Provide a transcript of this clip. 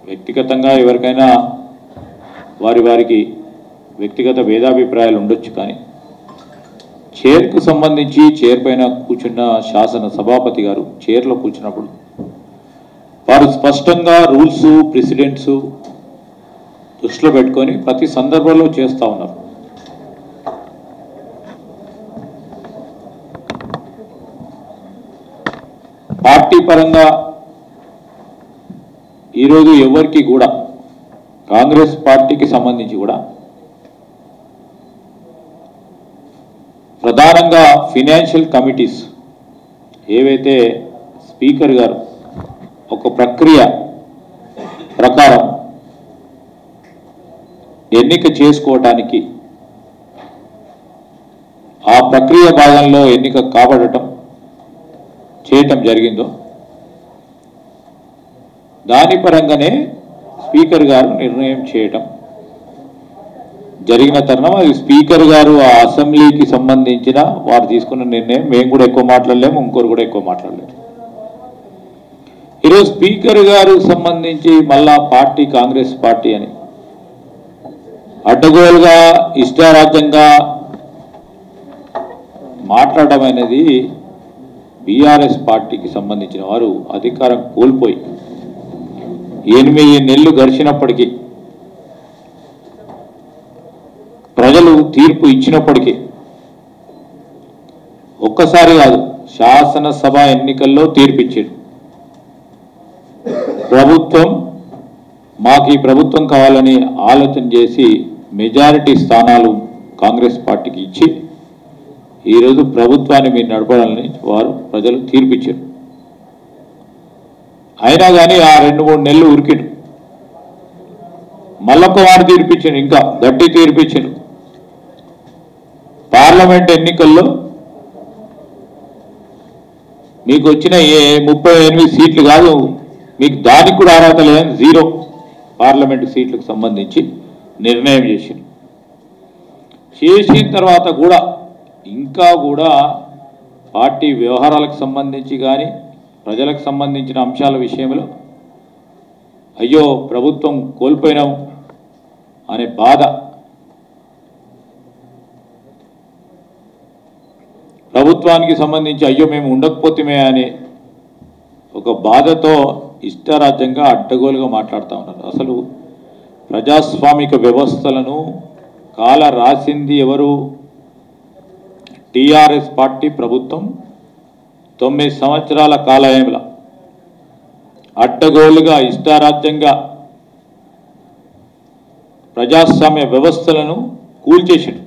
వ్యక్తిగతంగా ఎవరికైనా వారికి వ్యక్తిగత భేదాభిప్రాయాలు ఉండొచ్చు, కానీ చైర్కు సంబంధించి చైర్ పైన కూర్చున్న శాసన సభాపతి గారు చైర్లో కూర్చున్నప్పుడు వారు స్పష్టంగా రూల్స్ ప్రెసిడెంట్స్ దృష్టిలో పెట్టుకొని ప్రతి సందర్భంలో చేస్తూ ఉన్నారు. పార్టీ పరంగా ఈరోజు ఎవరికి కూడా కాంగ్రెస్ పార్టీకి సంబంధించి కూడా ప్రధానంగా ఫైనాన్షియల్ కమిటీస్ ఏవైతే స్పీకర్ గారు ఒక ప్రక్రియ ప్రకారం ఎన్నిక చేసుకోవడానికి ఆ ప్రక్రియ భాగంలో ఎన్నిక చేయటం జరిగిందో దాని పరంగానే స్పీకర్ గారు నిర్ణయం చేయటం జరిగిన తరుణం. అది స్పీకర్ గారు ఆ అసెంబ్లీకి సంబంధించిన వారు తీసుకున్న నిర్ణయం. మేము కూడా ఎక్కువ మాట్లాడలేము, ఇంకోరు కూడా ఎక్కువ మాట్లాడలేము. ఈరోజు స్పీకర్ గారు సంబంధించి మళ్ళా పార్టీ కాంగ్రెస్ పార్టీ అని అడ్డగోలుగా ఇష్టారాజ్యంగా మాట్లాడడం అనేది బీఆర్ఎస్ పార్టీకి సంబంధించిన వారు అధికారం కోల్పోయి 8 నెలలు గడిచినప్పటికీ ప్రజలు తీర్పు ఇచ్చినప్పటికీ ఒక్కసారి కాదు, శాసనసభ ఎన్నికల్లో తీర్పిచ్చారు. ప్రభుత్వం మాకు ఈ ప్రభుత్వం కావాలని ఆలోచన చేసి మెజారిటీ స్థానాలు కాంగ్రెస్ పార్టీకి ఇచ్చి ఈరోజు ప్రభుత్వాన్ని మీరు నడపాలని వారు ప్రజలు తీర్పిచ్చారు. అయినా కానీ ఆ 2-3 నెలలు ఉరికిడు. మళ్ళొక్క వారు తీర్పిచ్చారు, ఇంకా గట్టి తీర్పిచ్చారు. పార్లమెంట్ ఎన్నికల్లో మీకు వచ్చిన 38 సీట్లు కాదు, మీకు దానికి కూడా అర్హత లేదని 0 పార్లమెంటు సీట్లకు సంబంధించి నిర్ణయం చేసింది. చేసిన తర్వాత కూడా ఇంకా కూడా పార్టీ వ్యవహారాలకు సంబంధించి కానీ ప్రజలకు సంబంధించిన అంశాల విషయంలో అయ్యో ప్రభుత్వం కోల్పోయినాం అనే బాధ, ప్రభుత్వానికి సంబంధించి అయ్యో మేము ఉండకపోతేమే అనే ఒక బాధతో ఇష్టారాజ్యంగా అడ్డగోలుగా మాట్లాడుతూ ఉన్నారు. అసలు ప్రజాస్వామిక వ్యవస్థలను కాల రాసింది ఎవరు? టీఆర్ఎస్ పార్టీ ప్రభుత్వం 9 సంవత్సరాల కాలయంలో అడ్డగోలుగా ఇష్టారాజ్యంగా ప్రజాస్వామ్య వ్యవస్థలను కూల్చేసాడు.